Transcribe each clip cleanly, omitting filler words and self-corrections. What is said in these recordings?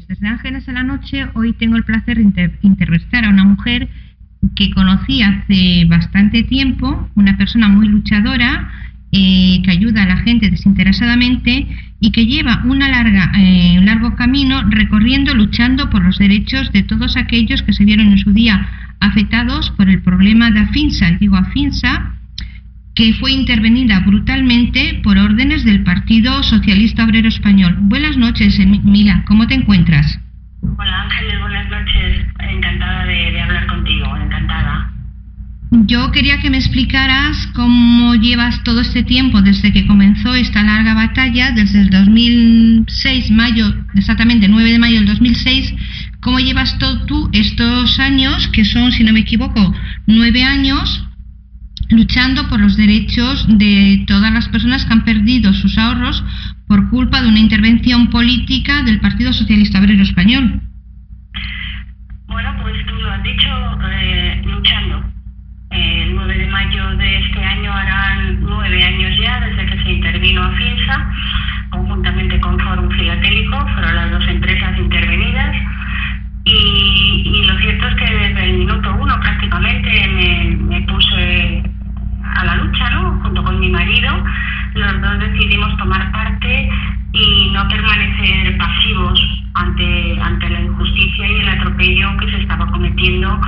noches. Desde Ángeles a la Noche hoy tengo el placer de entrevistar a una mujer que conocí hace bastante tiempo, una persona muy luchadora, que ayuda a la gente desinteresadamente y que lleva un largo camino recorriendo, luchando por los derechos de todos aquellos que se vieron en su día afectados por el problema de Afinsa, que fue intervenida brutalmente por órdenes del Partido Socialista Obrero Español. Buenas noches, Mila, ¿cómo te encuentras? Hola Ángeles, buenas noches. Encantada de hablar contigo, encantada. Yo quería que me explicaras cómo llevas todo este tiempo desde que comenzó esta larga batalla, desde el 2006, exactamente 9 de mayo del 2006, cómo llevas tú estos años, que son, si no me equivoco, 9 años, luchando por los derechos de todas las personas que han perdido sus ahorros por culpa de una intervención política del Partido Socialista Obrero Español. Bueno, pues tú lo has dicho, luchando. El 9 de mayo de este año harán 9 años ya desde que se intervino Afinsa, conjuntamente con Fórum Filatélico, fueron las dos empresas intervenidas. Y lo cierto es que desde el minuto 1 prácticamente me puse a la lucha, ¿no? Junto con mi marido, los dos decidimos tomar parte y no permanecer pasivos ante la injusticia y el atropello que se estaba cometiendo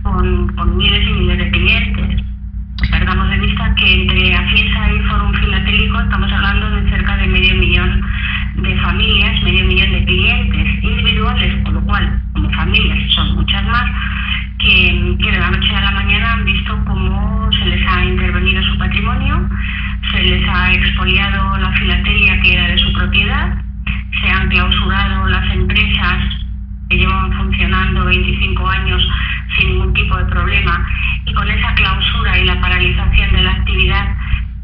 con miles y miles de clientes. No perdamos de vista que entre Afinsa y Fórum Filatélico estamos hablando de cerca de 500.000 de familias, 500.000 de clientes individuales, con lo cual, como familias, son muchas más, que de la noche a la mañana han visto cómo se les ha intervenido su patrimonio, se les ha expoliado la filatelia que era de su propiedad, se han clausurado las empresas que llevan funcionando 25 años sin ningún tipo de problema, y con esa clausura y la paralización de la actividad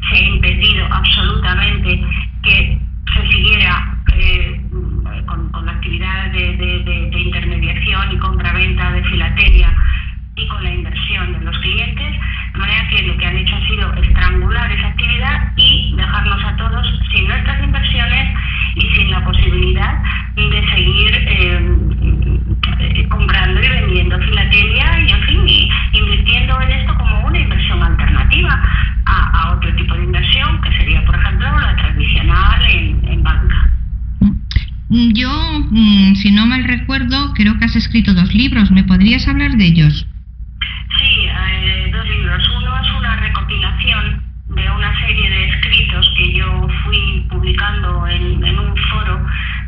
se ha impedido absolutamente que se siguiera con la actividad de intermediación y compraventa de filatelia y con la inversión de los clientes, de manera que lo que han hecho ha sido estrangular esa actividad y dejarnos a todos sin nuestras inversiones y sin la posibilidad de seguir comprando y vendiendo filatelia y, en fin, invirtiendo en esto como una inversión alternativa a otro tipo de inversión, que sería, por ejemplo, la tradicional en banca. Yo, si no mal recuerdo, creo que has escrito 2 libros. ¿Me podrías hablar de ellos? Sí, 2 libros. Uno es una recopilación de una serie de escritos que yo fui publicando en un foro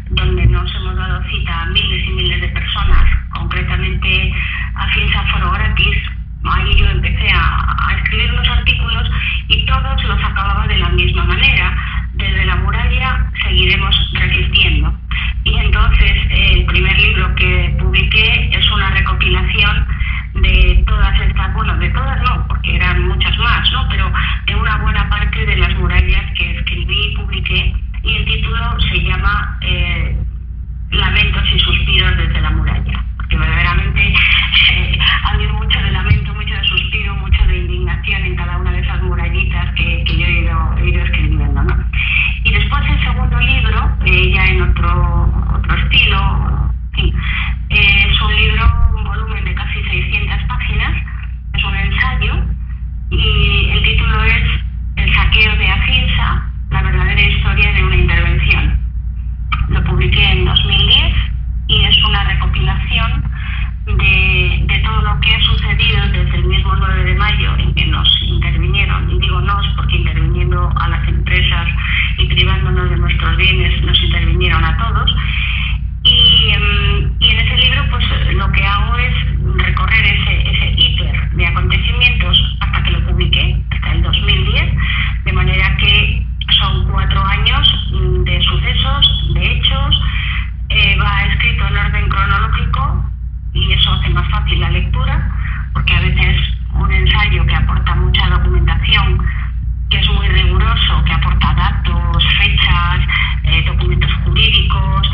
donde nos hemos dado cita a miles y miles de personas, concretamente Afinsa Foro Gratis. Ahí yo empecé a escribir unos artículos y todos los acababa de la misma manera: desde la muralla seguiremos resistiendo. Y entonces el primer libro que publiqué es una recopilación de todas estas, bueno, de todas no, porque eran muchas más, ¿no? Pero de una buena parte de las murallas que escribí y publiqué, y el título se llama Lamentos y suspiros desde la muralla, porque verdaderamente ha habido mucho de lamento, mucho de suspiro, mucho de indignación en cada una de esas murallitas que yo he ido escribiendo, ¿no? Y después el segundo libro, ya en otro estilo, sí, es un libro, un volumen de casi 600 páginas, es un ensayo, y el título es El saqueo de Afinsa, la verdadera historia de una intervención. Lo publiqué en 2010 y es una recopilación de todo lo que ha sucedido desde el mismo 9 de mayo en que nos intervinieron, y digo nos porque interviniendo a las empresas y privándonos de nuestros bienes nos intervinieron a todos. Y en ese libro pues lo que hago es recorrer ese hiper de acontecimientos hasta que lo publiqué, hasta el 2010, de manera que son 4 años de sucesos, de hechos, va escrito en orden cronológico y eso hace más fácil la lectura, porque a veces un ensayo que aporta mucha documentación, que es muy riguroso, que aporta datos, fechas, documentos jurídicos,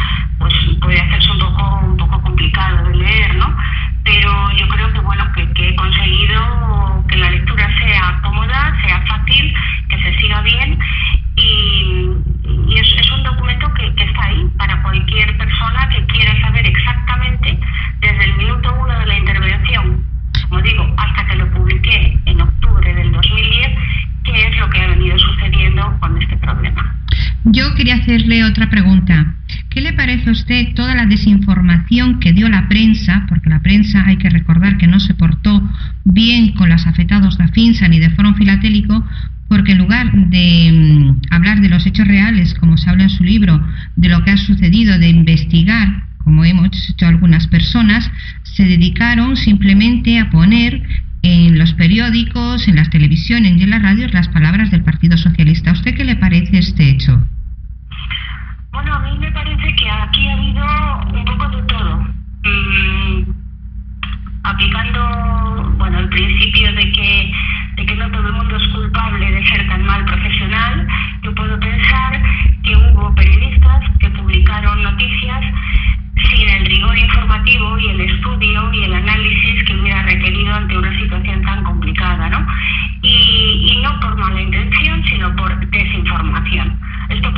yo quería hacerle otra pregunta. ¿Qué le parece a usted toda la desinformación que dio la prensa? Porque la prensa, hay que recordar que no se portó bien con los afectados de Afinsa ni de Foro Filatélico, porque en lugar de hablar de los hechos reales, como se habla en su libro, de lo que ha sucedido, de investigar, como hemos hecho algunas personas, se dedicaron simplemente a poner en los periódicos, en las televisiones y en las radios las palabras del Partido Socialista. ¿A usted qué le parece este hecho? Bueno, a mí me parece que aquí ha habido un poco de todo. Aplicando, bueno, el principio de que no todo el mundo es culpable de ser tan mal profesional, yo puedo pensar que hubo periodistas que publicaron noticias sin el rigor informativo y el estudio y el análisis que hubiera requerido ante una situación tan complicada, ¿no? Y no por mala intención, sino por desinformación. Esto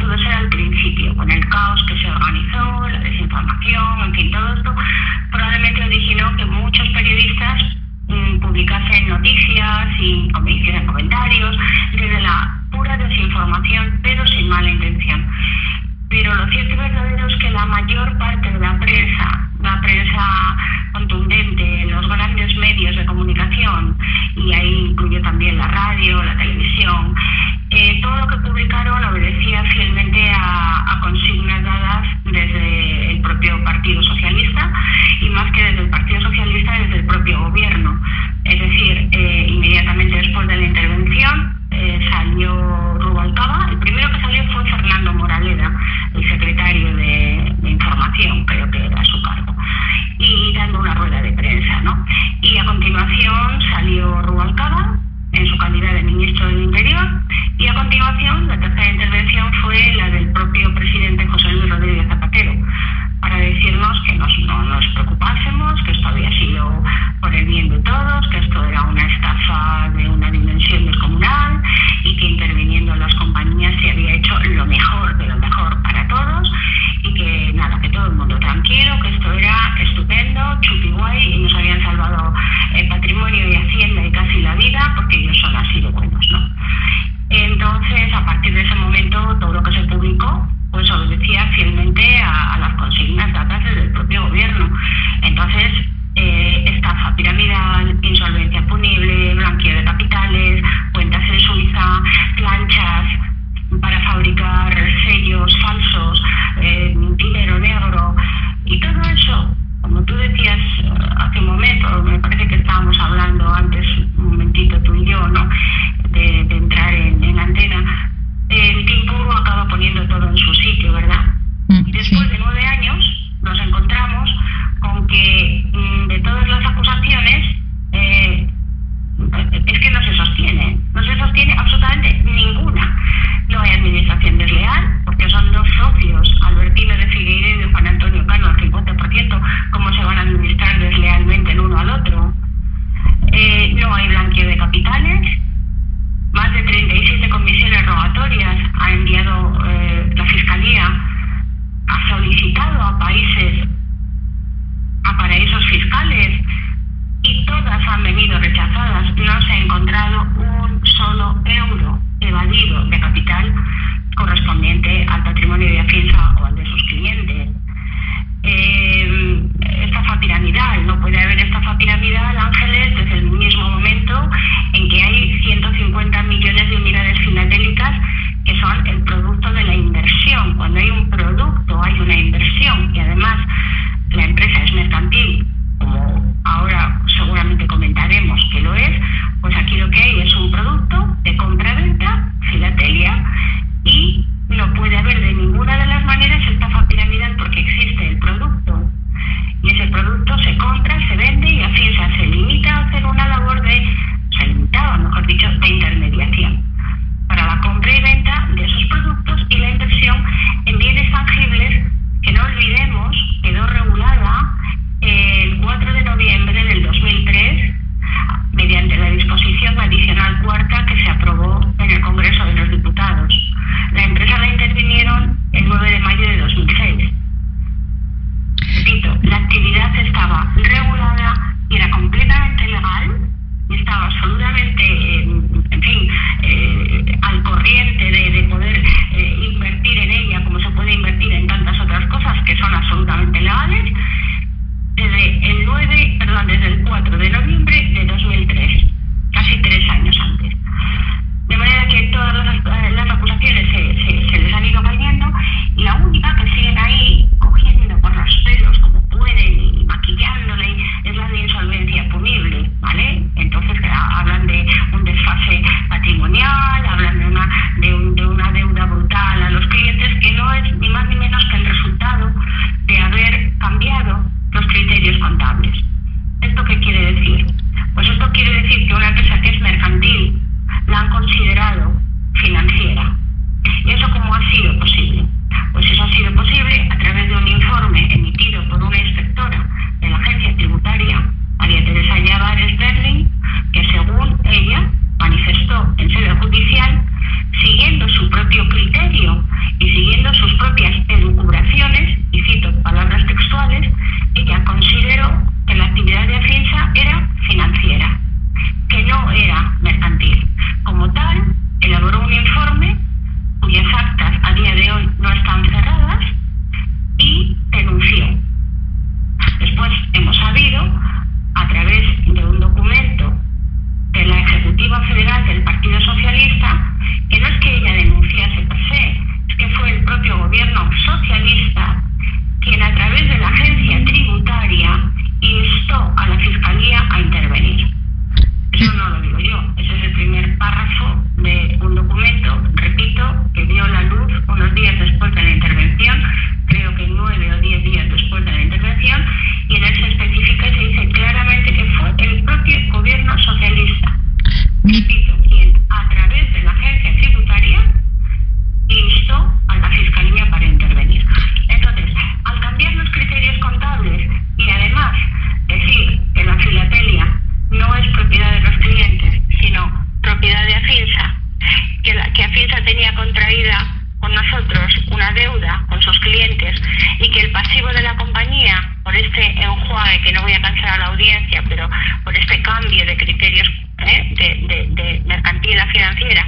de que no voy a cansar a la audiencia, pero por este cambio de criterios de mercantilidad financiera,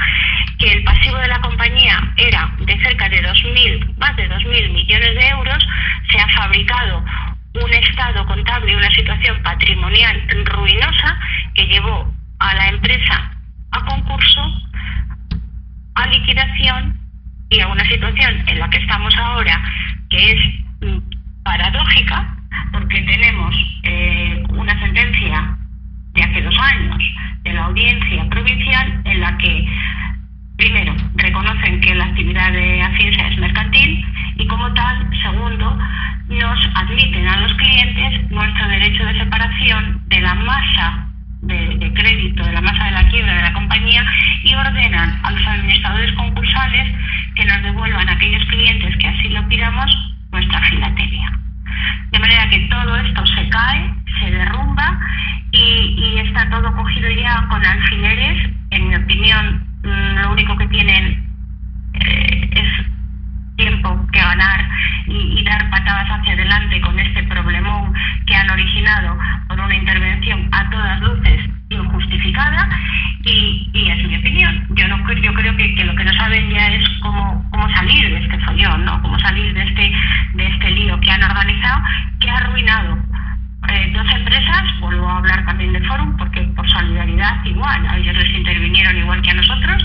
que el pasivo de la compañía era de cerca de más de 2.000 millones de euros, se ha fabricado un estado contable y una situación patrimonial ruinosa que llevó a la empresa a concurso, a liquidación y a una situación en la que estamos ahora que es paradójica, porque tenemos una sentencia de hace 2 años de la audiencia provincial en la que, primero, reconocen que la actividad de Afinsa es mercantil y, como tal, segundo, nos admiten a los clientes nuestro derecho de separación de la masa de crédito, de la masa de la quiebra de la compañía, y ordenan a los administradores concursales que nos devuelvan a aquellos clientes que así lo pidamos nuestra filatelia. De manera que todo esto se cae, se derrumba y está todo cogido ya con alfileres. En mi opinión, lo único que tienen es tiempo que ganar y dar patadas hacia adelante con este problemón que han originado por una intervención a todas luces injustificada, y es mi opinión. Yo creo que lo que no saben ya es cómo salir de este follón, ¿no? Cómo salir de este lío que han organizado, que ha arruinado 2 empresas. Vuelvo a hablar también de Forum, porque por solidaridad igual, a ellos les intervinieron igual que a nosotros,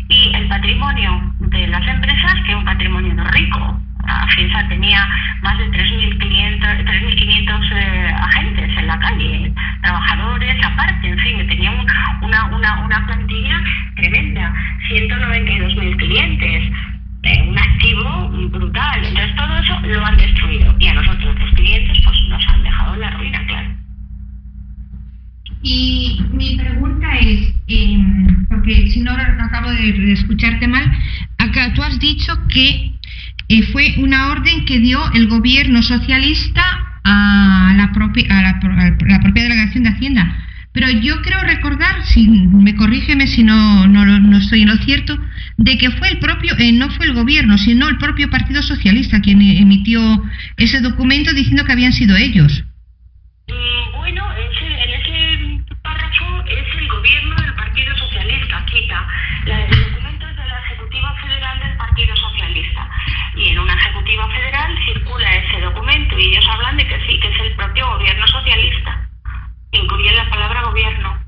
y el patrimonio de las empresas, que es un patrimonio no rico. Afinsa tenía más de 3.500 agentes en la calle, trabajadores aparte, en fin, tenía una plantilla tremenda, 192.000 clientes, un activo brutal. Entonces todo eso lo han destruido, y a nosotros los clientes pues nos han dejado en la ruina, claro. Y mi pregunta es, porque si no acabo de escucharte mal, acá tú has dicho que fue una orden que dio el gobierno socialista a la propia delegación de Hacienda. Pero yo creo recordar, corrígeme si no estoy en lo cierto, de que fue no fue el gobierno, sino el propio Partido Socialista quien emitió ese documento diciendo que habían sido ellos. Bueno, en ese párrafo es el gobierno del Partido Socialista, quita los documentos de la Ejecutiva Federal del Partido Socialista. Y en una Ejecutiva Federal circula ese documento y ellos hablan de que sí, que es el propio gobierno socialista. Incluye la palabra gobierno.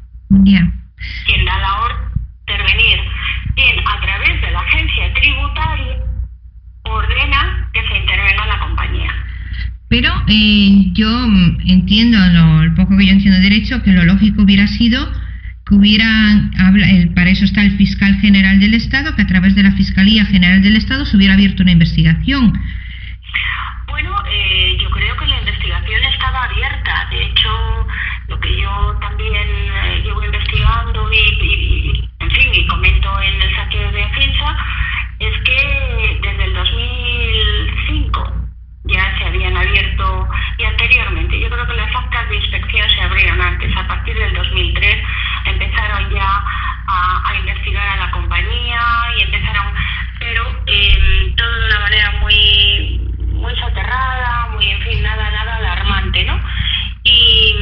Yeah. Quien da la orden de intervenir, quien a través de la agencia tributaria ordena que se intervenga la compañía. Pero yo entiendo, el poco que yo entiendo de derecho, que lo lógico hubiera sido que para eso está el fiscal general del Estado, que a través de la Fiscalía General del Estado se hubiera abierto una investigación. Bueno, yo creo que la investigación estaba abierta. De hecho, lo que yo también llevo investigando y comento en el saqueo de Afinsa es que desde el 2005 ya se habían abierto, y anteriormente, yo creo que las actas de inspección se abrieron antes. A partir del 2003 empezaron ya a investigar a la compañía y pero todo de una manera muy soterrada, nada alarmante, ¿no? Y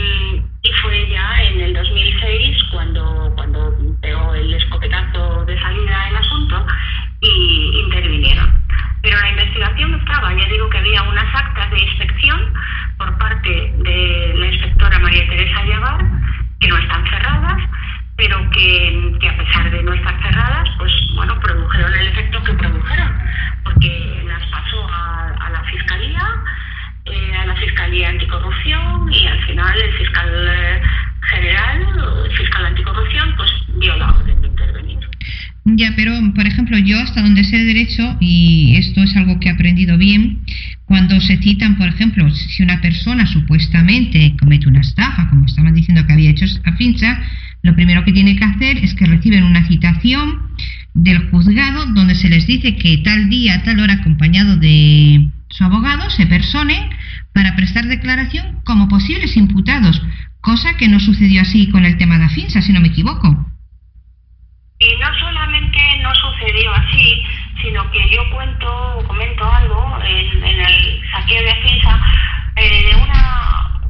fue ya en el 2006 cuando pegó el escopetazo de salida el asunto y intervinieron. Pero la investigación estaba, ya digo que había unas actas de inspección por parte de la inspectora María Teresa Llavar, que no están cerradas, pero que a pesar de no estar cerradas, pues bueno, produjeron el efecto que produjeron, porque las pasó a la Fiscalía Anticorrupción, y al final el fiscal general, el fiscal anticorrupción, pues dio la orden de intervenir. Ya, pero por ejemplo, yo hasta donde sé de derecho, y esto es algo que he aprendido bien, cuando se citan, por ejemplo, si una persona supuestamente comete una estafa, como estaban diciendo que había hecho Afinsa, lo primero que tiene que hacer es que reciben una citación del juzgado donde se les dice que tal día, tal hora, acompañado de su abogado, se personen para prestar declaración como posibles imputados, cosa que no sucedió así con el tema de Afinsa, si no me equivoco. Y no solamente no sucedió así, sino que yo comento algo en el saqueo de Afinsa de una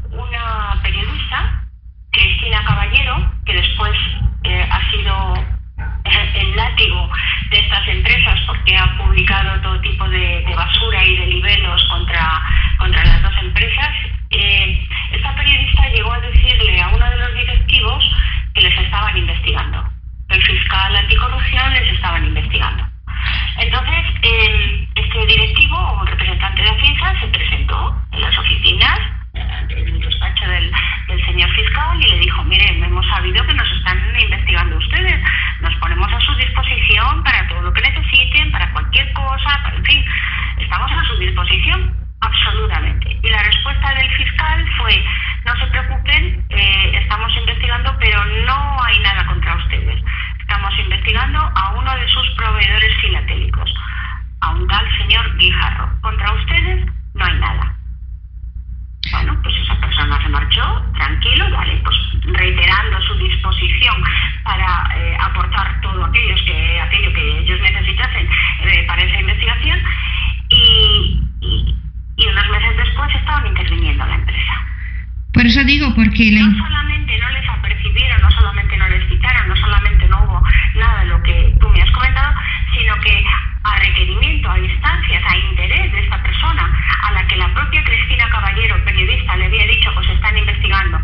Por eso digo, porque... No solamente no les apercibieron, no solamente no les citaron, no solamente no hubo nada de lo que tú me has comentado, sino que a requerimiento, a instancias, a interés de esta persona, a la que la propia Cristina Caballero, periodista, le había dicho, os están investigando,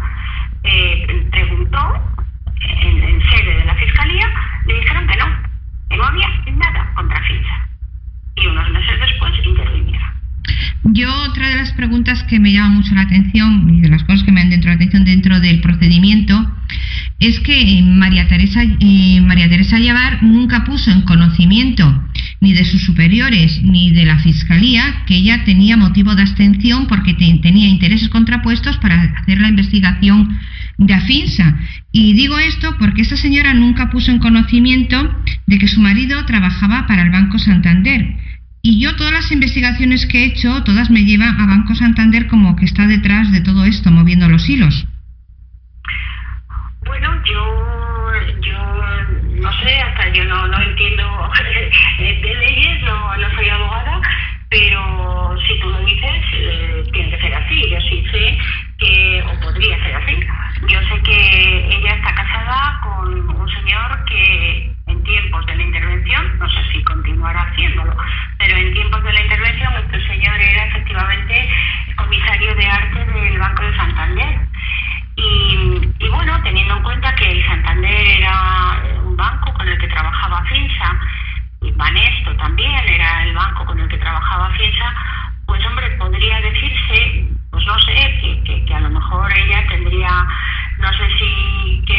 preguntó en sede de la Fiscalía, le dijeron que no había nada contra Finsa. Y unos meses después intervinieron. Yo, otra de las preguntas que me llama mucho la atención y de las cosas que me han dentro de la atención dentro del procedimiento es que María Teresa Llevar nunca puso en conocimiento ni de sus superiores ni de la Fiscalía que ella tenía motivo de abstención porque tenía intereses contrapuestos para hacer la investigación de Afinsa. Y digo esto porque esta señora nunca puso en conocimiento de que su marido trabajaba para el Banco Santander. Y yo todas las investigaciones que he hecho, todas me llevan a Banco Santander como que está detrás de todo esto, moviendo los hilos. Bueno, yo no sé, hasta yo no entiendo de leyes, no soy abogada, pero si tú lo dices, tiene que ser así. Yo sí sé que, o podría ser así. Yo sé que ella está casada con un señor que en tiempos de la intervención, no sé si continuará haciéndolo, pero en tiempos de la intervención este señor era efectivamente comisario de arte del Banco de Santander. Y bueno, teniendo en cuenta que el Santander era un banco con el que trabajaba Finsa, y Banesto también era el banco con el que trabajaba Finsa, pues hombre, podría decirse, pues no sé, que a lo mejor ella tendría, no sé si que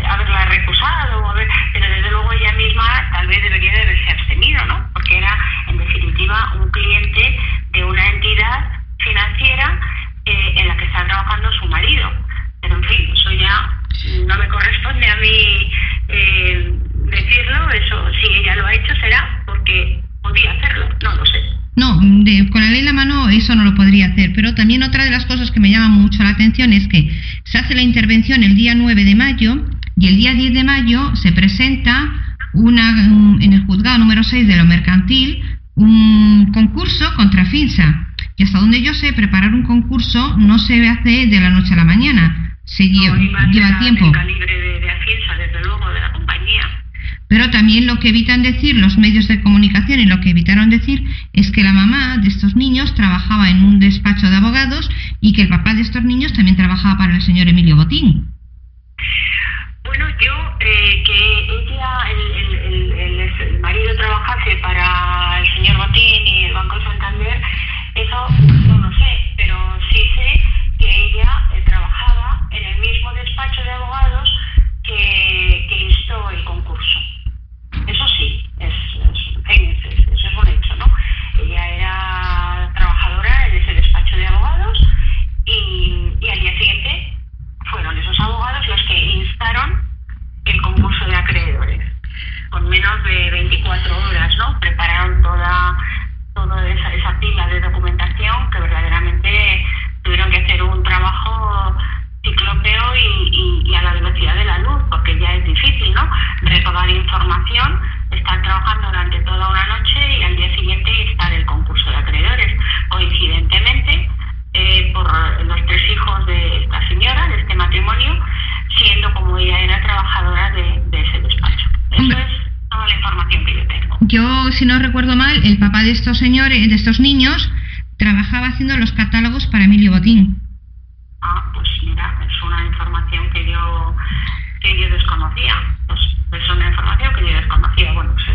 haberla recusado, pero desde luego ella misma tal vez debería de haberse abstenido, ¿no? Porque era, en definitiva, un cliente de una entidad financiera en la que está trabajando su marido. Pero en fin, eso ya no me corresponde a mí decirlo. Eso, si ella lo ha hecho, será porque podía hacerlo, no lo sé. No, con la ley en la mano eso no lo podría hacer, pero también otra de las cosas que me llama mucho la atención es que se hace la intervención el día 9 de mayo y el día 10 de mayo se presenta en el juzgado número 6 de lo mercantil un concurso contra Finsa. Y hasta donde yo sé, preparar un concurso no se hace de la noche a la mañana, lleva tiempo. El calibre de Afinsa, desde luego, de la compañía. Pero también lo que evitan decir los medios de comunicación y lo que evitaron decir es que la mamá de estos niños trabajaba en un despacho de abogados y que el papá de estos niños también trabajaba para el señor Emilio Botín. Bueno, yo que ella, el marido trabajase para el señor Botín y el Banco Santander, eso no lo sé, pero sí sé que ella trabajaba en el mismo despacho de abogados que instó el concurso. Eso sí, eso es un hecho, ¿no? Ella era trabajadora en ese despacho de abogados y al día siguiente fueron esos abogados los que instaron el concurso de acreedores. Con menos de 24 horas, ¿no? Prepararon toda esa pila de documentación que verdaderamente tuvieron que hacer un trabajo ciclópeo y a la velocidad de la luz, porque ya es difícil, ¿no? Recabar información, estar trabajando durante toda una noche y al día siguiente instar el concurso de acreedores. Coincidentemente, por los 3 hijos de esta señora, de este matrimonio, siendo como ella era trabajadora de ese despacho. Eso es toda la información que yo tengo. Yo, si no recuerdo mal, el papá de estos señores, de estos niños, trabajaba haciendo los catálogos para Emilio Botín. Pues mira, es una información que yo desconocía. Pues es una información que yo desconocía. Bueno, pues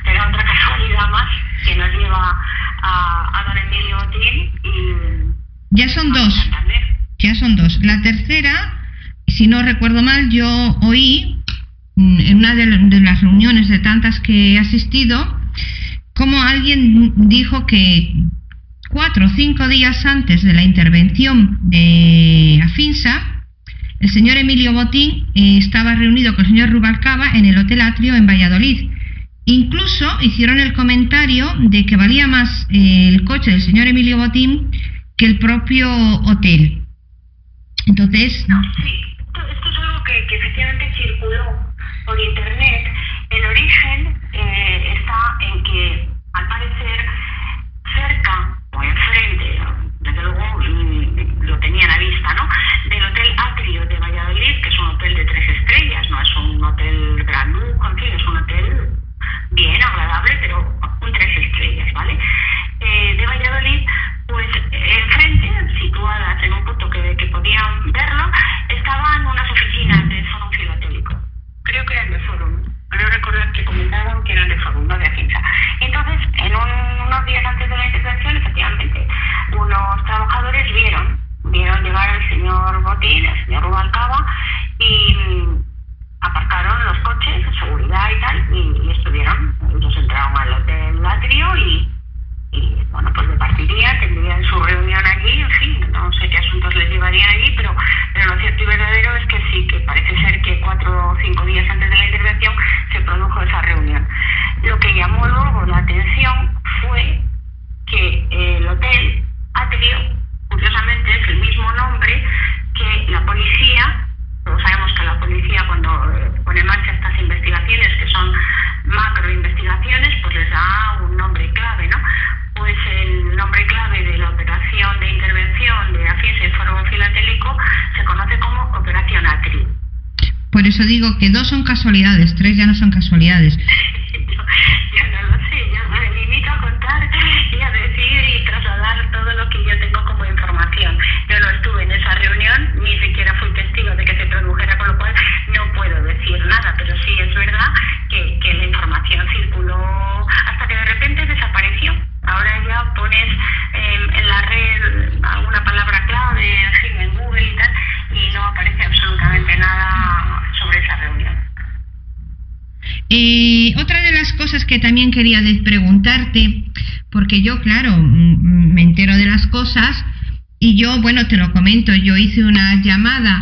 será otra casualidad más que nos lleva a don Emilio Botín y... Ya son dos. La tercera, si no recuerdo mal, yo oí en una de las reuniones de tantas que he asistido, como alguien dijo que 4 o 5 días antes de la intervención de Afinsa, el señor Emilio Botín estaba reunido con el señor Rubalcaba en el Hotel Atrio en Valladolid. Incluso hicieron el comentario de que valía más el coche del señor Emilio Botín que el propio hotel. Entonces... No, sí, esto es algo que efectivamente circuló por internet. El origen está en que, al parecer, cerca o enfrente, desde luego lo tenían a vista, ¿no? señor Botín, el señor Rubalcaba, y aparcaron los coches de seguridad y tal, y estuvieron. Ellos entraron al Hotel Atrio y bueno, pues departirían, tendrían su reunión allí, en fin, no sé qué asuntos les llevarían allí, pero lo cierto y verdadero es que sí, que parece ser que 4 o 5 días antes de la intervención se produjo esa reunión. Lo que llamó luego la atención fue que el Hotel Atrio, curiosamente, es el mismo nombre que la policía. Todos sabemos que la policía, cuando pone en marcha estas investigaciones, que son macroinvestigaciones, pues les da un nombre clave, ¿no? Pues el nombre clave de la operación de intervención de AFIENSA y Foro Filatélico se conoce como Operación Atrio. Por eso digo que 2 son casualidades, 3 ya no son casualidades. Yo no lo sé, yo me limito a contar y a decir y trasladar todo lo que yo tengo como información. Yo no estuve en esa reunión, ni siquiera fui testigo de que se produjera, con lo cual no puedo decir nada, pero sí es verdad que la información circuló hasta que de repente desapareció. Ahora ya pones en la red alguna palabra clave, en fin, en Google y tal, y no aparece absolutamente nada sobre esa reunión. Otra de las cosas que también quería preguntarte, porque yo, claro, me entero de las cosas y yo, bueno, te lo comento, yo hice una llamada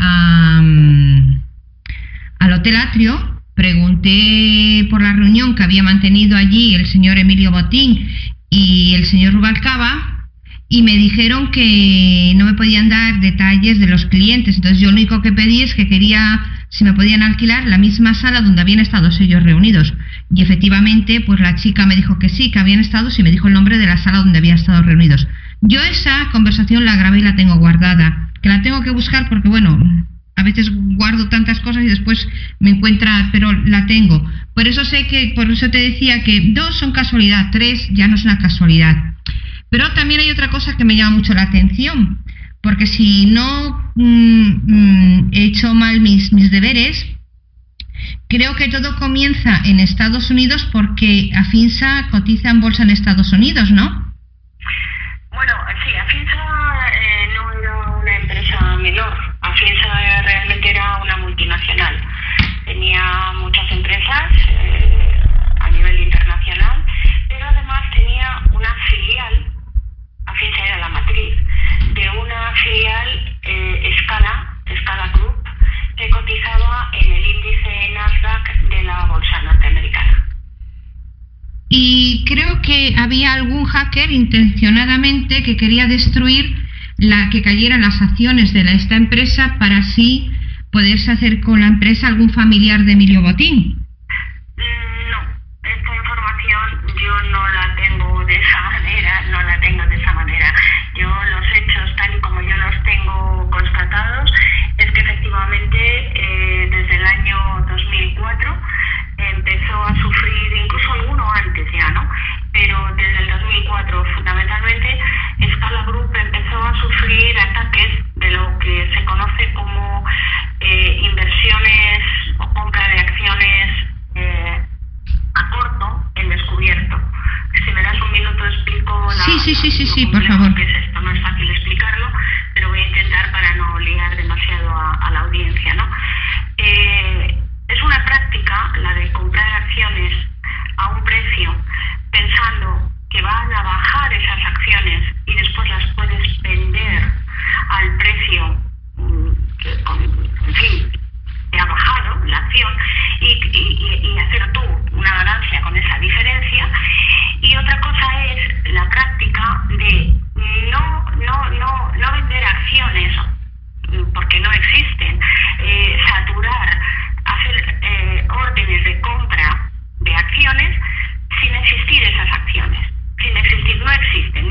al Hotel Atrio, pregunté por la reunión que había mantenido allí el señor Emilio Botín y el señor Rubalcaba, y me dijeron que no me podían dar detalles de los clientes. Entonces yo lo único que pedí es que quería, si me podían alquilar la misma sala donde habían estado ellos reunidos. Y efectivamente, pues la chica me dijo que sí, que habían estado, y me dijo el nombre de la sala donde habían estado reunidos. Yo esa conversación la grabé y la tengo guardada, que la tengo que buscar porque, bueno, a veces guardo tantas cosas y después me encuentra, pero la tengo. Por eso te decía que 2 son casualidad, 3 ya no es una casualidad. Pero también hay otra cosa que me llama mucho la atención, porque si no he hecho mal mis deberes, creo que todo comienza en Estados Unidos porque AFIENSA cotiza en bolsa en Estados Unidos, ¿no? Bueno, sí, AFIENSA no era una empresa menor. AFIENSA realmente era una multinacional. Tenía muchas empresas a nivel internacional, pero además tenía una filial. AFIENSA era la matriz de una filial Scala Group, que cotizaba en el índice Nasdaq de la bolsa norteamericana. Y creo que había algún hacker intencionadamente que quería destruir que cayeran las acciones de esta empresa para así poderse hacer con la empresa algún familiar de Emilio Botín. No, esta información yo no la tengo de esa manera, Yo los hechos tal y como yo los tengo constatados es que efectivamente desde el año 2004 empezó a sufrir, incluso alguno antes ya, ¿no? Pero desde el 2004 fundamentalmente Scala Group empezó a sufrir ataques de lo que se conoce como inversiones o compra de acciones a corto en descubierto. Si me das un minuto explico Sí, por favor. Que es esto, no es fácil explicarlo, pero voy a intentar para no liar demasiado a la audiencia, ¿no? Es una práctica la de comprar acciones a un precio pensando que van a bajar esas acciones y después las puedes vender al precio en fin, que ha bajado la acción y hacer tú una ganancia con esa diferencia. Y otra cosa es la práctica de no vender acciones porque no existen, saturar, hacer órdenes de compra de acciones sin existir esas acciones. Sin existir, no existen.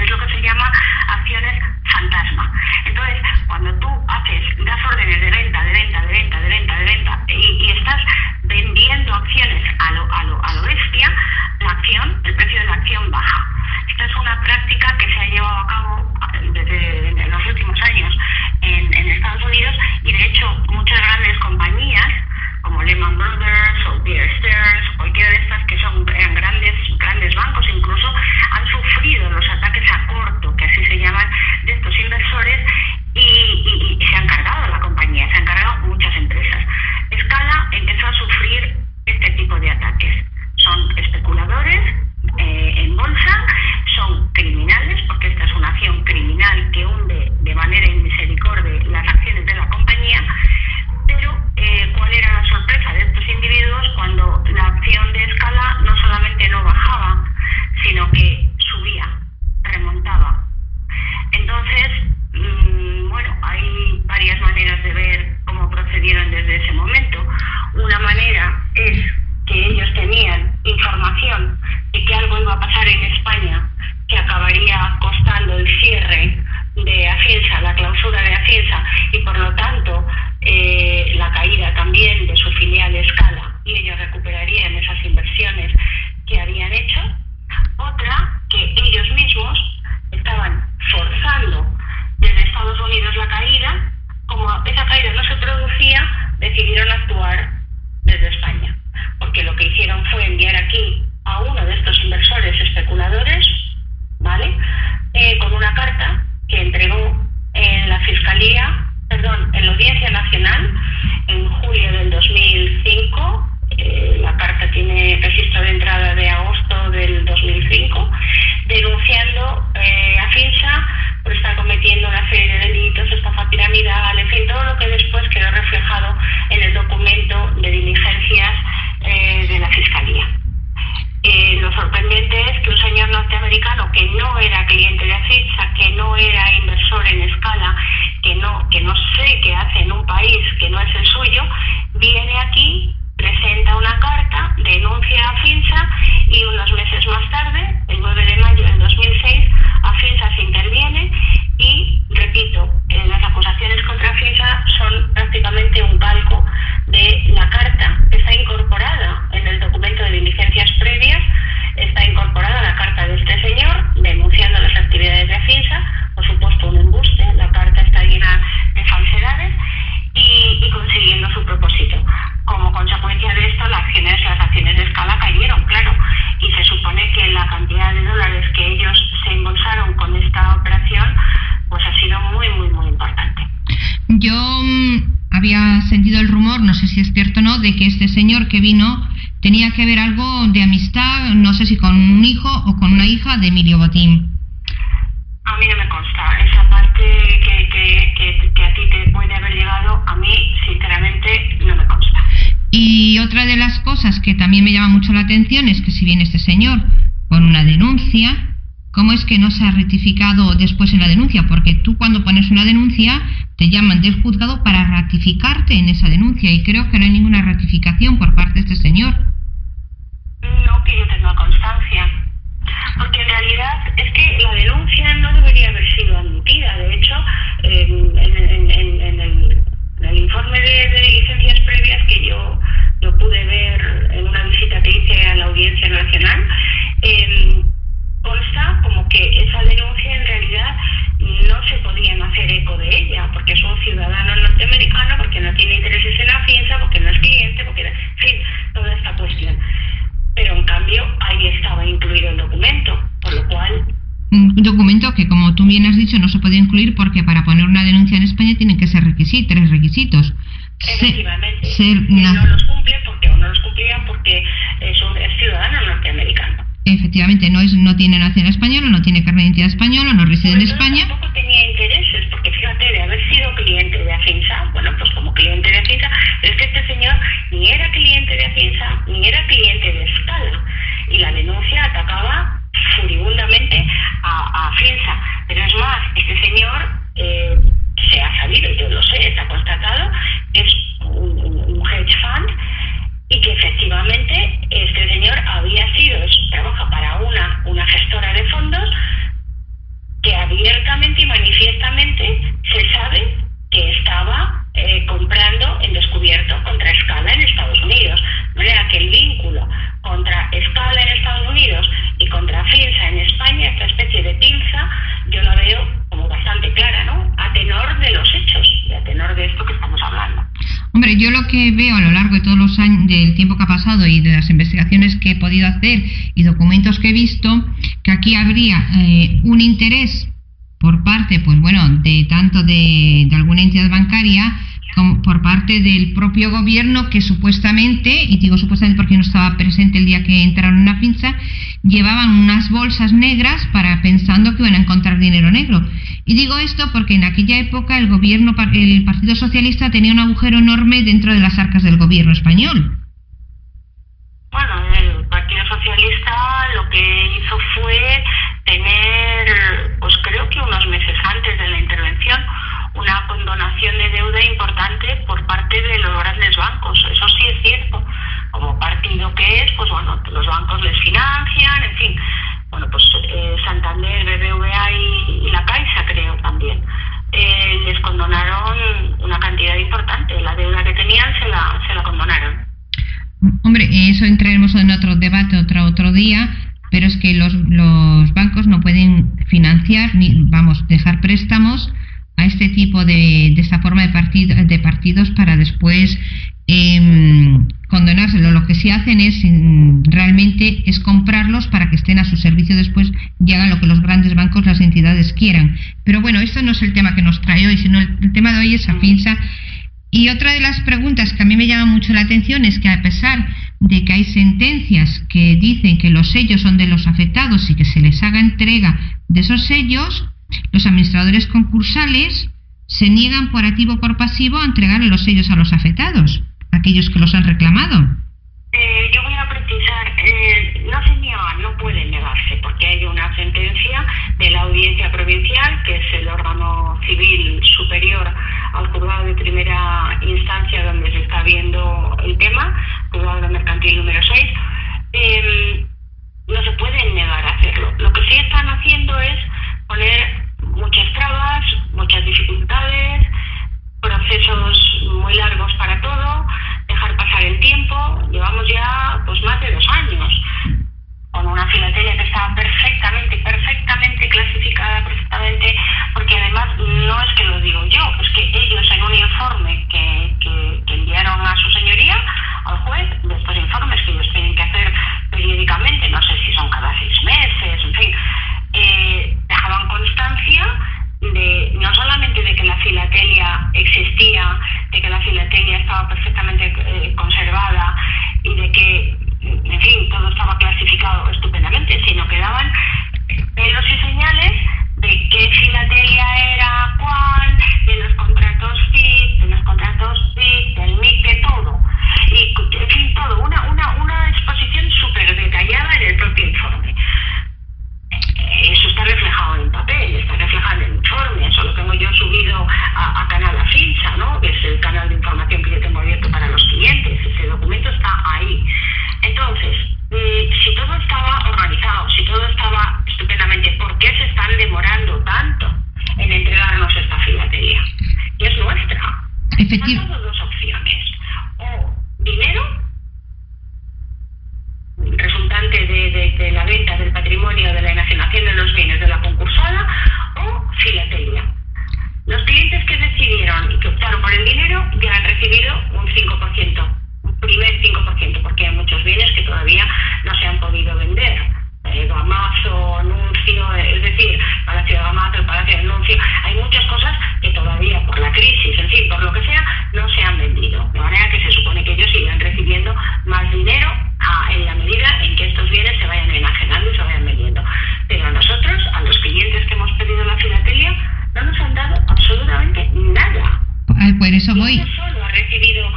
entregó en la Audiencia Nacional en julio del 2005. La carta tiene registro de entrada de agosto del 2005, denunciando a Finsa por estar cometiendo una serie de delitos, estafa piramidal, en fin, todo lo que después quedó reflejado en el documento de diligencias de la Fiscalía. Lo sorprendente es que un señor norteamericano que no era cliente de Afinsa, que no era inversor en Escala, que no sé qué hace en un país que no es el suyo, viene aquí, presenta una carta, denuncia a Afinsa y unos meses más tarde, el 9 de mayo del 2006, Afinsa se interviene y, repito, las acusaciones contra Afinsa son prácticamente un calco de la carta que está incorporada en el documento de diligencias previas, está incorporada la carta de este señor denunciando las actividades de Afinsa, por supuesto un embuste, la carta está llena de falsedades y consiguiendo su propósito. Como consecuencia de esto, las acciones de Escala cayeron, claro, y se supone que la cantidad de dólares que ellos se embolsaron con esta operación pues ha sido muy, muy, muy importante. Yo había sentido el rumor, no sé si es cierto o no, de que este señor que vino tenía que ver algo de amistad, no sé si con un hijo o con una hija de Emilio Botín. A mí no me consta. Esa parte que a ti te puede haber llegado, a mí, sinceramente, no me consta. Y otra de las cosas que también me llama mucho la atención es que si viene este señor con una denuncia, ¿cómo es que no se ha rectificado después en la denuncia? Porque tú cuando pones una denuncia te llaman del juzgado para ratificarte en esa denuncia y creo que no hay ninguna ratificación por parte de este señor. No que yo tenga constancia. Porque en realidad es que la denuncia no debería haber sido admitida. De hecho, en el informe de diligencias previas que yo pude ver en una visita que hice a la Audiencia Nacional, consta como que esa denuncia en realidad no se podían hacer eco de ella, porque es un ciudadano norteamericano, porque no tiene intereses en la Afinsa, porque no es cliente, porque, en fin, toda esta cuestión. Pero en cambio ahí estaba incluido el documento, por lo cual... Un documento que, como tú bien has dicho, no se puede incluir porque para poner una denuncia en España tienen que ser tres requisitos. Efectivamente, no los cumplen porque o no los cumplían porque es ciudadano norteamericano. Efectivamente, no tiene nacionalidad española, no tiene carnet de identidad española, no reside en España. Tampoco tenía intereses, porque fíjate, de haber sido cliente de Afinsa, bueno, pues como cliente de Afinsa, es que este señor ni era cliente de Afinsa, ni era cliente de Escala, y la denuncia atacaba furibundamente a Afinsa. Pero es más, este señor se ha sabido, yo lo sé, está constatado, que es un hedge fund, y que efectivamente este señor trabaja para una gestora de fondos que abiertamente y manifiestamente se sabe que estaba comprando en descubierto contra Escala en Estados Unidos. De manera que el vínculo contra Escala en Estados Unidos y contra Afinsa en España, esta especie de pinza, yo la veo como bastante clara, ¿no? A tenor de los hechos y a tenor de esto que estamos hablando. Hombre, yo lo que veo a lo largo de todos los años, del tiempo que ha pasado y de las investigaciones que he podido hacer y documentos que he visto, que aquí habría un interés por parte, pues bueno, de tanto de alguna entidad bancaria como por parte del propio gobierno que supuestamente, y digo supuestamente porque no estaba presente el día que entraron en Afinsa, llevaban unas bolsas negras pensando que iban a encontrar dinero negro. Y digo esto porque en aquella época el Partido Socialista tenía un agujero enorme dentro de las arcas del gobierno español. Bueno, el Partido Socialista lo que hizo fue tener, pues creo que unos meses antes de la intervención, una condonación de deuda importante por parte de los grandes bancos. Eso sí es cierto. Como partido que es, pues bueno, los bancos les financian, en fin. Bueno, pues Santander, BBVA y la Caixa, creo también, les condonaron una cantidad importante. La deuda que tenían se la condonaron. Hombre, eso entraremos en otro debate otro día, pero es que los bancos no pueden financiar ni, dejar préstamos a este tipo de esta forma de partidos para después condonárselo. Lo que sí hacen es realmente es comprarlos para que estén a su servicio después y hagan lo que los grandes bancos, las entidades autoridades quieran. Pero bueno, esto no es el tema que nos trae hoy, sino el tema de hoy es Afinsa. Y otra de las preguntas que a mí me llama mucho la atención es que a pesar de que hay sentencias que dicen que los sellos son de los afectados y que se les haga entrega de esos sellos, los administradores concursales se niegan por activo o por pasivo a entregarle los sellos a los afectados, aquellos que los han reclamado. Yo voy a precisar, no se niegan, no pueden negarse, porque hay una sentencia de la Audiencia Provincial, que es el órgano civil superior al juzgado de primera instancia donde se está viendo el tema, juzgado mercantil número 6, no se pueden negar a hacerlo. Lo que sí están haciendo es poner muchas trabas, muchas dificultades, procesos muy largos para todo, dejar pasar el tiempo. Llevamos ya pues más de 2 años con una filatelia que está perfectamente clasificada, perfectamente, porque además no es que lo digo yo, es que ellos en un informe que enviaron a su señoría, al juez, de estos informes que ellos tienen que hacer periódicamente, no sé si son cada 6 meses, en fin, dejaban constancia de no solamente de que la filatelia existía, de que la filatelia estaba perfectamente conservada y de que, en fin, todo estaba clasificado estupendamente, sino que daban pelos y señales de qué filatelia era cuál, de los contratos FIC, de los contratos SIC, del MIC, de todo. Y, en fin, todo, una exposición súper detallada en el propio informe. Eso está reflejado en papel, está reflejado en el informe, eso lo tengo yo subido a canal Afinsa, ¿no? Que es el canal de información que yo tengo abierto para los clientes. Ese documento está ahí. Entonces, si todo estaba organizado, si todo estaba estupendamente, ¿por qué se están demorando tanto en entregarnos esta filatelia? Y es nuestra. Son solo 2 opciones: o dinero resultante de la venta del patrimonio, de la enajenación de los bienes de la concursada, o filatelia. Los clientes que decidieron y que optaron por el dinero ya han recibido un 5%, un primer 5%, porque hay muchos bienes que todavía no se han podido vender. Gamazo, Anuncio, es decir, Palacio de Gamazo, el Palacio de Anuncio, hay muchas cosas que todavía por la crisis, en fin, por lo que sea, no se han vendido. De manera que se supone que ellos sigan recibiendo más dinero en la medida en que estos bienes se vayan enajenando y se vayan vendiendo. Pero a nosotros, a los clientes que hemos pedido la filatelia, no nos han dado absolutamente nada. Por eso voy. Uno solo ha recibido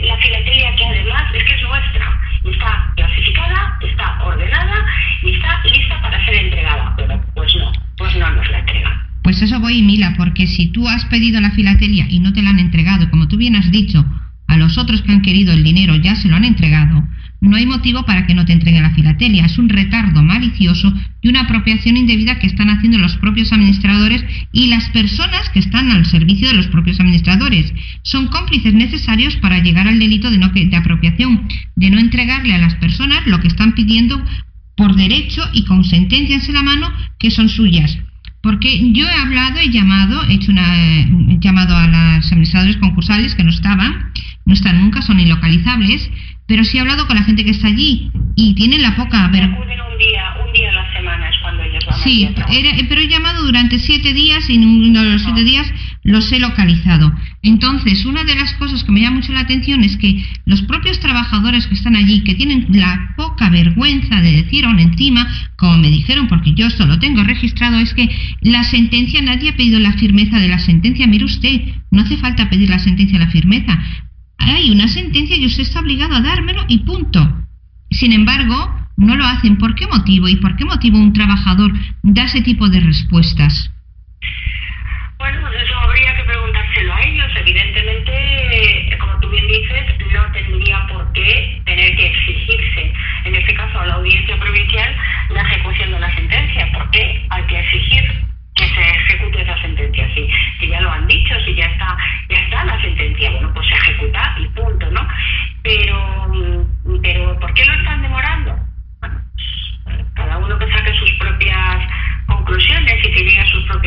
la filatelia, que además es que es nuestra, y está clasificada, está ordenada y está lista para ser entregada, pero pues no nos la entregan. Pues eso voy, Mila, porque si tú has pedido la filatelia y no te la han entregado, como tú bien has dicho, a los otros que han querido el dinero ya se lo han entregado, no hay motivo para que no te entreguen la filatelia. Es un retardo malicioso y una apropiación indebida que están haciendo los propios administradores y las personas que están al servicio de los propios administradores. Son cómplices necesarios para llegar al delito de apropiación, de no entregarle a las personas lo que están pidiendo por derecho y con sentencias en la mano que son suyas. Porque yo he llamado a los administradores concursales que no están nunca, son ilocalizables, pero sí he hablado con la gente que está allí y tienen la poca vergüenza. Un día a la semana es cuando ellos van. Sí, pero he llamado durante 7 días y ninguno de los 7 días los he localizado. Entonces, una de las cosas que me llama mucho la atención es que los propios trabajadores que están allí, que tienen la poca vergüenza de decir aún encima, como me dijeron, porque yo esto lo tengo registrado, es que la sentencia, nadie ha pedido la firmeza de la sentencia. Mire usted, no hace falta pedir la sentencia, la firmeza. Hay una sentencia y usted está obligado a dármelo y punto. Sin embargo, no lo hacen. ¿Por qué motivo? ¿Y por qué motivo un trabajador da ese tipo de respuestas? Bueno, pues eso habría que preguntárselo a ellos. Evidentemente, como tú bien dices, no tendría por qué tener que exigirse, en este caso a la Audiencia Provincial, la ejecución de la sentencia. ¿Por qué hay que exigir que se ejecute esa sentencia? Si ya lo han dicho, si ya está la sentencia, bueno, pues se ejecuta y punto, ¿no? Pero ¿por qué lo están demorando? Bueno, cada uno que saque sus propias conclusiones y que llegue a sus propias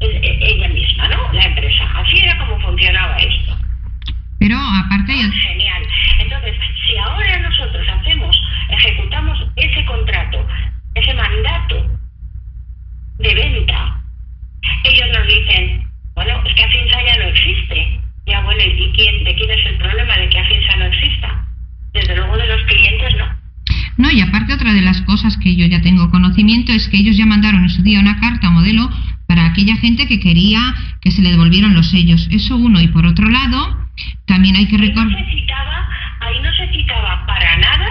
ella misma, ¿no? La empresa. Así era como funcionaba esto. Pero aparte... Genial. Entonces, si ahora nosotros ejecutamos ese contrato, ese mandato de venta, ellos nos dicen, bueno, es que Afinsa ya no existe. Ya bueno, ¿y de quién es el problema de que Afinsa no exista? Desde luego de los clientes no. No, y aparte otra de las cosas que yo ya tengo conocimiento es que ellos ya mandaron en su día una carta modelo para aquella gente que quería que se le devolvieran los sellos. Eso uno. Y por otro lado, también hay que recordar... Ahí no se citaba para nada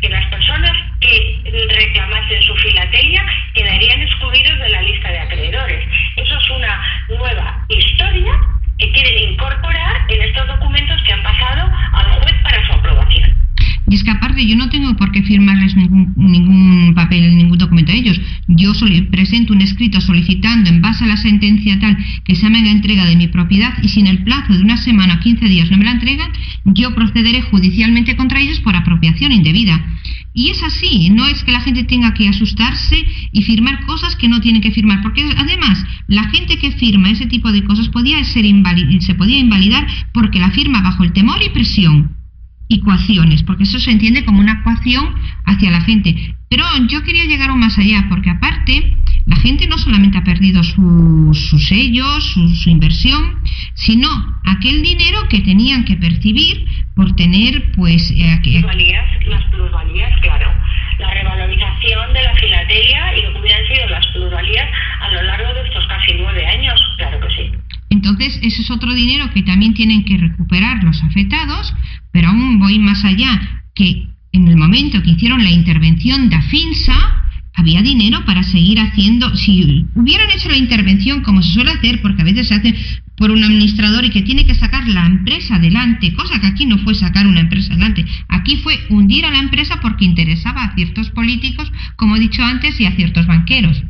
que las personas que reclamasen su filatelia quedarían excluidos de la lista de acreedores. Eso es una nueva historia que quieren incorporar en estos documentos que han pasado al juez para su aprobación. Y es que aparte yo no tengo por qué firmarles ningún papel, ningún documento a ellos. Yo presento un escrito solicitando en base a la sentencia tal que se me haga entrega de mi propiedad, y si en el plazo de una semana o 15 días no me la entregan, yo procederé judicialmente contra ellos por apropiación indebida. Y es así, no es que la gente tenga que asustarse y firmar cosas que no tienen que firmar, porque además la gente que firma ese tipo de cosas se podía invalidar porque la firma bajo el temor y presión y coacciones, porque eso se entiende como una coacción hacia la gente. Pero yo quería llegar aún más allá, porque aparte la gente no solamente ha perdido sus sellos, su inversión, sino aquel dinero que tenían que percibir por tener pues las plusvalías, claro, la revalorización de la filatelia y lo que hubieran sido las plusvalías a lo largo de estos casi 9 años, claro que sí. Entonces, ese es otro dinero que también tienen que recuperar los afectados, pero aún voy más allá, que en el momento que hicieron la intervención de Afinsa, había dinero para seguir haciendo. Si hubieran hecho la intervención como se suele hacer, porque a veces se hace por un administrador y que tiene que sacar la empresa adelante, cosa que aquí no fue sacar una empresa adelante, aquí fue hundir a la empresa porque interesaba a ciertos políticos, como he dicho antes, y a ciertos banqueros.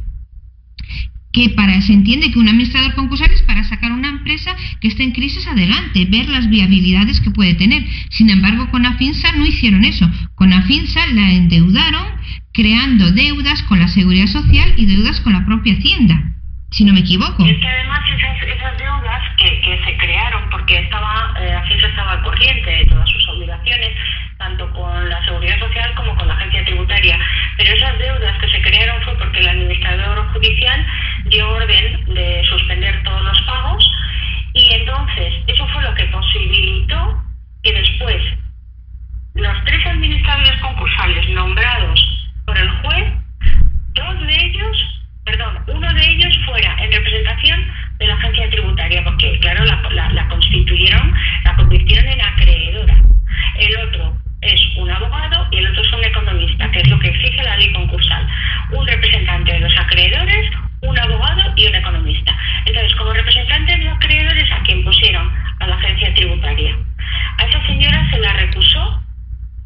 Se entiende que un administrador concursal es para sacar una empresa que está en crisis adelante, ver las viabilidades que puede tener. Sin embargo, con Afinsa no hicieron eso. Con Afinsa la endeudaron creando deudas con la Seguridad Social y deudas con la propia Hacienda, si no me equivoco. Y es que además esas deudas que se crearon, porque Afinsa estaba al corriente de todas sus obligaciones, tanto con la Seguridad Social como con la Agencia Tributaria, pero esas deudas que se crearon fue porque el administrador judicial dio orden de suspender todos los pagos, y entonces eso fue lo que posibilitó que después los 3 administradores concursales nombrados por el juez, uno de ellos fuera en representación de la Agencia Tributaria, porque claro, la convirtieron en acreedora. El otro es un abogado y el otro es un economista, que es lo que exige la ley concursal. Un representante de los acreedores, un abogado y un economista. Entonces, como representante de los acreedores, ¿a quién pusieron? A la Agencia Tributaria. A esa señora se la recusó,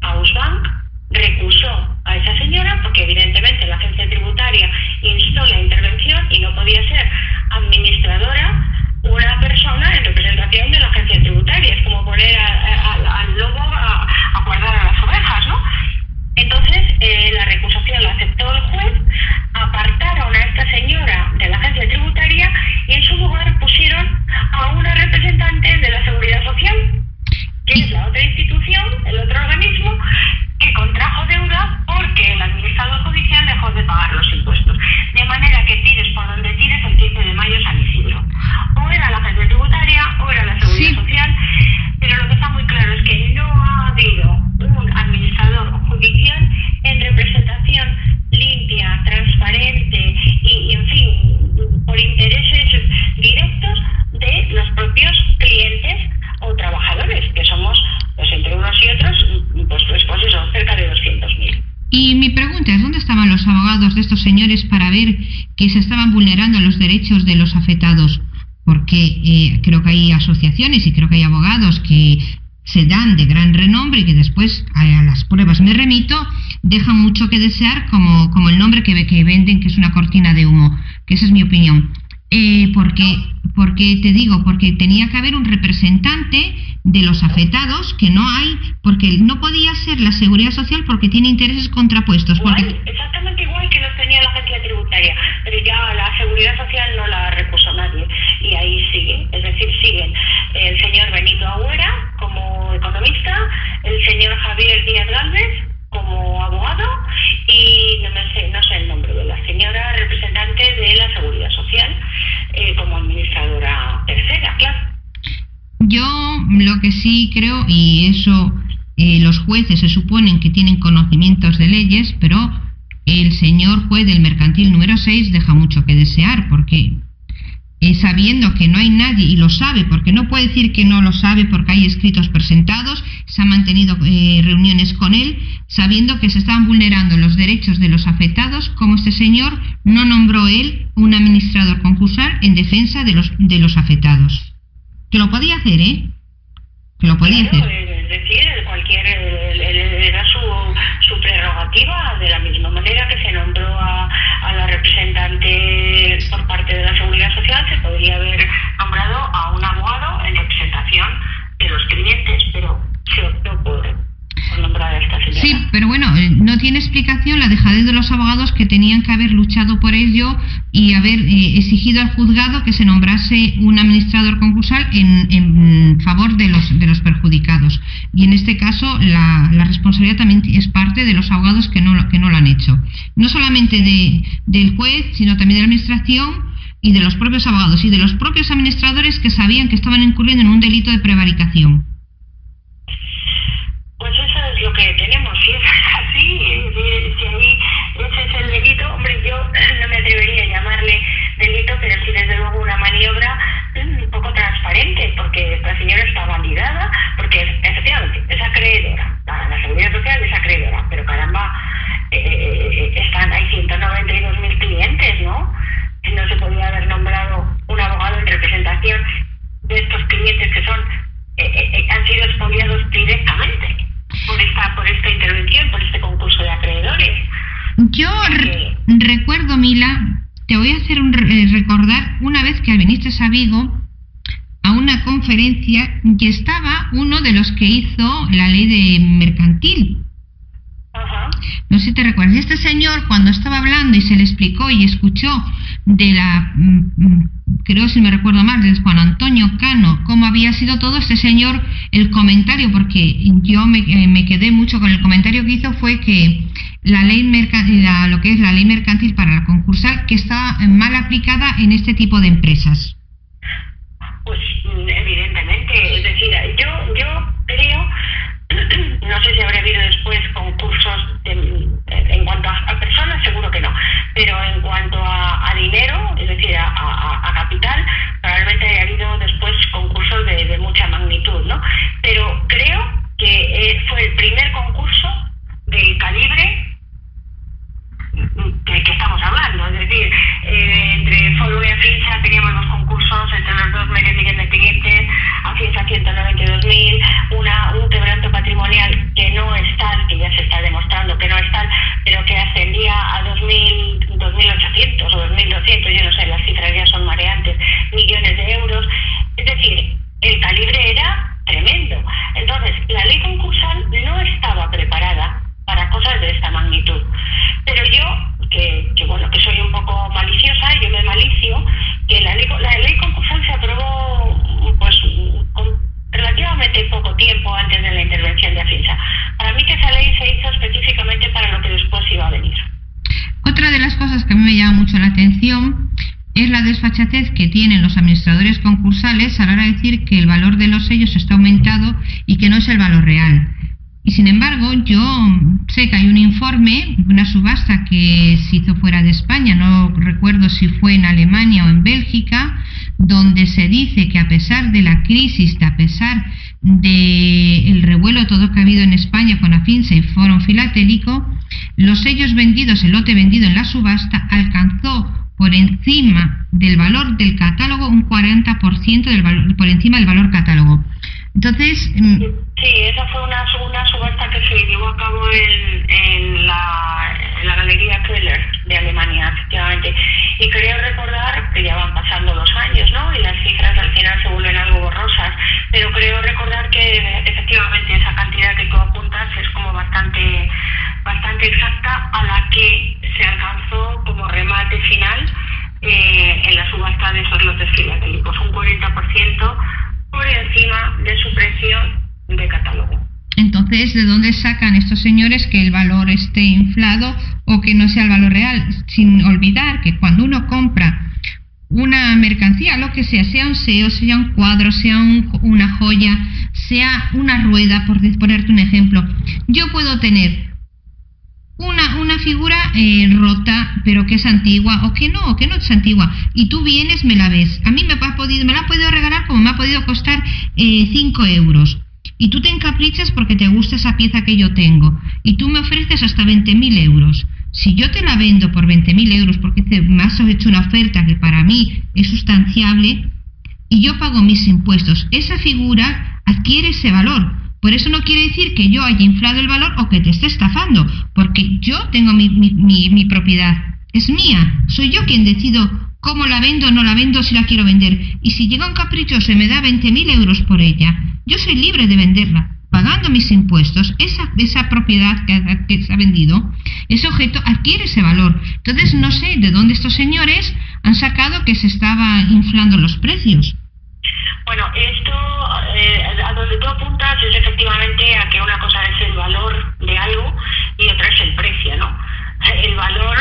a Ausbank recusó a esa señora, porque evidentemente la Agencia Tributaria instó la intervención y no podía ser administradora una persona en representación de la Agencia Tributaria. Es como poner al lobo a guardar a las ovejas, ¿no? Entonces, la recusación la aceptó el juez, apartaron a esta señora de la Agencia Tributaria y en su lugar pusieron a una representante de la Seguridad Social, que es la otra institución, el otro organismo, que contrajo deuda porque el administrador judicial dejó de pagar los impuestos. De manera que tires por donde tires, el 15 de mayo San Isidro. O era la Agencia Tributaria o era la Seguridad Social, pero lo que está muy claro es que no ha habido un administrador judicial en representación limpia, transparente y en fin, por intereses directos de los propios clientes o trabajadores, que somos, pues entre unos y otros, pues eso, cerca de 200.000. Y mi pregunta es, ¿dónde estaban los abogados de estos señores para ver que se estaban vulnerando los derechos de los afectados? Porque creo que hay asociaciones y creo que hay abogados que se dan de gran renombre y que después a las pruebas me remito, dejan mucho que desear, como el nombre que venden, que es una cortina de humo, que esa es mi opinión. Porque te digo, porque tenía que haber un representante de los afectados, que no hay, porque no podía ser la Seguridad Social porque tiene intereses contrapuestos. Exactamente igual que los tenía la Agencia Tributaria, pero ya la Seguridad Social no la recusó nadie. Yo lo que sí creo, y eso los jueces se suponen que tienen conocimientos de leyes, pero el señor juez del mercantil número 6 deja mucho que desear, porque sabiendo que no hay nadie, y lo sabe, porque no puede decir que no lo sabe porque hay escritos presentados, se han mantenido reuniones con él, sabiendo que se estaban vulnerando los derechos de los afectados, como este señor no nombró él un administrador concursal en defensa de los afectados. Que lo podía hacer, ¿eh? Que lo podía hacer. Es decir, era su prerrogativa, de la misma manera que se nombró a la representante por parte de la Seguridad Social, se podría haber nombrado a un abogado en representación de los clientes, pero se optó por nombrar a esta señora. Sí, pero bueno, no tiene explicación la dejadez de los abogados, que tenían que haber luchado por ello y haber exigido al juzgado que se nombrase un administrador concursal en favor de los perjudicados. Y en este caso la responsabilidad también es parte de los abogados que no lo han hecho. No solamente del juez, sino también de la administración y de los propios abogados y de los propios administradores, que sabían que estaban incurriendo en un delito de prevaricación. Pues eso es lo que tenemos, si es así, si ahí ese es el delito, hombre, yo no me atrevería a llamarle delito, pero sí desde luego una maniobra un poco transparente, porque esta señora está validada, porque efectivamente es acreedora, la Seguridad Social es acreedora, pero caramba, hay 192.000 clientes, ¿no? No se podía haber nombrado un abogado en representación de estos clientes que han sido expoliados directamente por esta intervención, por este concurso de acreedores. Yo recuerdo, Mila, te voy a hacer recordar una vez que viniste a Vigo a una conferencia, que estaba uno de los que hizo la ley de mercantil. Ajá. No sé si te recuerdas. Este señor, cuando estaba hablando y se le explicó y escuchó de creo, si me recuerdo mal, de Juan Antonio Cano, cómo había sido todo, este señor, el comentario, porque yo me quedé mucho con el comentario que hizo, fue que la ley lo que es la ley mercantil para la concursal, que está mal aplicada en este tipo de empresas. Pues evidentemente, es decir, yo creo, no sé si habrá habido después concursos en cuanto a personas, seguro que no, pero en cuanto a dinero, es decir, a capital, probablemente haya habido después concursos de mucha magnitud, ¿no? Pero creo que fue el primer concurso del calibre del que estamos hablando, es decir, entre Foro y Afinsa teníamos los concursos entre los dos medio millón de clientes, Afinsa 192.000, un quebranto patrimonial que no es tal, que ya se está demostrando que no es tal, pero que ascendía a 2.800 o 2.200, yo no sé, las cifras ya son mareantes, millones de euros, es decir, el calibre era tremendo. Entonces, la ley concursal no estaba preparada para cosas de esta magnitud. Pero yo, que soy un poco maliciosa, yo me malicio, que la ley concursal se aprobó pues con relativamente poco tiempo antes de la intervención de Afinsa. Para mí que esa ley se hizo específicamente para lo que después iba a venir. Otra de las cosas que a mí me llama mucho la atención es la desfachatez que tienen los administradores concursales a la hora de decir que el valor de los sellos está aumentado y que no es el valor real. Y sin embargo, yo sé que hay un informe, una subasta que se hizo fuera de España, no recuerdo si fue en Alemania o en Bélgica, donde se dice que a pesar de la crisis, a pesar del revuelo todo que ha habido en España con Afinsa y Foro Filatélico, los sellos vendidos, el lote vendido en la subasta, alcanzó por encima del valor del catálogo un 40% por encima del valor catálogo. Entonces, sí, esa fue una subasta que se llevó a cabo en la Galería Keller de Alemania, efectivamente. Y creo recordar que ya van pasando los años, ¿no? Y las cifras al final se vuelven algo borrosas, pero creo recordar que efectivamente esa cantidad que tú apuntas es como bastante exacta a la que se alcanzó como remate final en la subasta de esos lotes filatélicos, un 40% por encima de su precio de catálogo. Entonces, ¿de dónde sacan estos señores que el valor esté inflado o que no sea el valor real? Sin olvidar que cuando uno compra una mercancía, lo que sea un SEO, sea un cuadro, sea una joya, sea una rueda, por ponerte un ejemplo. Yo puedo tener una figura rota, pero que es antigua, o que no es antigua, y tú vienes, me la ves. A mí me la ha podido regalar como me ha podido costar 5 euros. Y tú te encaprichas porque te gusta esa pieza que yo tengo. Y tú me ofreces hasta 20.000 euros. Si yo te la vendo por 20.000 euros porque me has hecho una oferta que para mí es sustanciable y yo pago mis impuestos, esa figura adquiere ese valor. Por eso no quiere decir que yo haya inflado el valor o que te esté estafando, porque yo tengo mi propiedad, es mía, soy yo quien decido cómo la vendo o no la vendo, si la quiero vender. Y si llega un caprichoso y me da 20.000 euros por ella, yo soy libre de venderla, pagando mis impuestos. Esa propiedad que se ha vendido, ese objeto adquiere ese valor. Entonces no sé de dónde estos señores han sacado que se estaban inflando los precios. Bueno, esto a donde tú apuntas es efectivamente a que una cosa es el valor de algo y otra es el precio, ¿no? El valor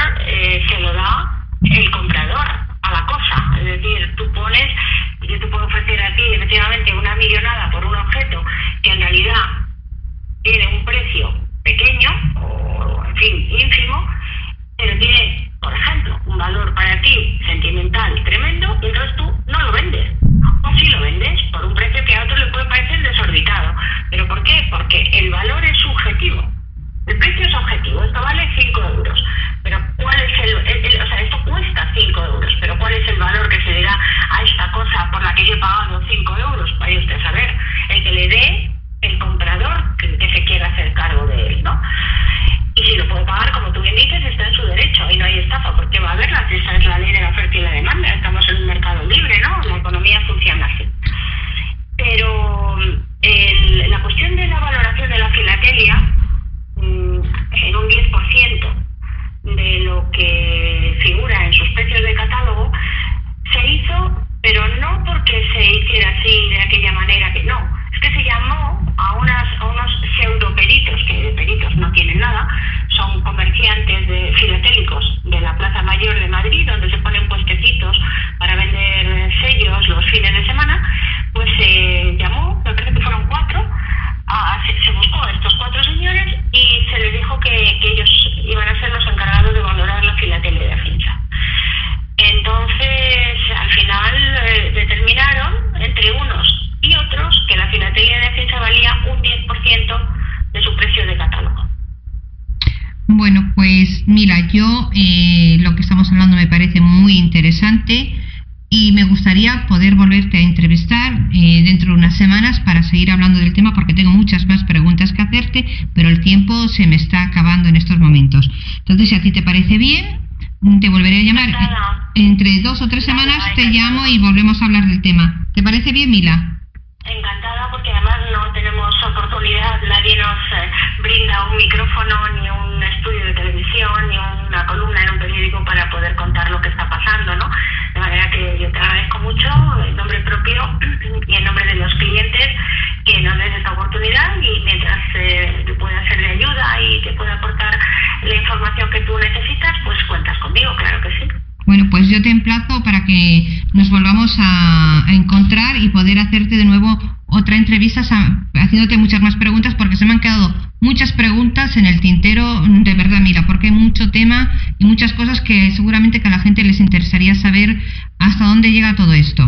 se lo da el comprador a la cosa, es decir, yo te puedo ofrecer a ti efectivamente una millonada por un objeto que en realidad tiene un precio pequeño o en fin ínfimo, pero tiene, por ejemplo, un valor para ti sentimental tremendo y entonces tú no lo vendes, o sí lo vendes por un precio que a otro le puede parecer desorbitado. ¿Pero por qué? Porque el valor es subjetivo. El precio es objetivo, esto vale 5 euros, pero ¿cuál es o sea, esto cuesta 5 euros, pero ¿cuál es el valor que se le da a esta cosa por la que yo he pagado 5 euros? Vaya usted a saber, el que le dé el comprador que se quiera hacer cargo de él, ¿no? Y si lo puede pagar, como tú bien dices, está en su derecho y no hay estafa, porque va a haberla, esa es la ley de la oferta y la demanda, estamos en un mercado libre, ¿no? La economía funciona así. Pero la cuestión de la valoración de la filatelia, en un 10% de lo que figura en sus precios de catálogo, se hizo, pero no porque se hiciera así de aquella manera, que no, es que se llamó a unos pseudoperitos, que de peritos no tienen nada, son comerciantes filatélicos de la Plaza Mayor de Madrid, donde se ponen puestecitos para vender sellos los fines de semana. Pues se llamó, me parece que fueron 4, se buscó a estos 4 señores y se les dijo que ellos iban a ser los encargados de valorar la filatelia de Afinsa. Entonces, al final determinaron, entre unos y otros, que la filatelia de Afinsa valía un 10% de su precio de catálogo. Bueno, pues mira, yo lo que estamos hablando me parece muy interesante y me gustaría poder volverte a entrevistar dentro de unas semanas para seguir hablando del tema, porque tengo muchas más preguntas que hacerte, pero el tiempo se me está acabando en estos momentos. Entonces, si a ti te parece bien, te volveré a llamar. Entre 2 o 3 semanas te llamo y volvemos a hablar del tema. ¿Te parece bien, Mila? Encantada, porque además no tenemos oportunidad, nadie nos brinda un micrófono, ni un estudio de televisión, ni una columna en un periódico para poder contar lo que está pasando, ¿no? De manera que yo te agradezco mucho en nombre propio y en nombre de los clientes que nos des esta oportunidad, y mientras te pueda ser de ayuda y te pueda aportar la información que tú necesitas, pues cuentas conmigo, claro que sí. Bueno, pues yo te emplazo para que nos volvamos a encontrar y poder hacerte de nuevo otra entrevista haciéndote muchas más preguntas, porque se me han quedado muchas preguntas en el tintero, de verdad, mira, porque hay mucho tema y muchas cosas que seguramente que a la gente les interesaría saber hasta dónde llega todo esto.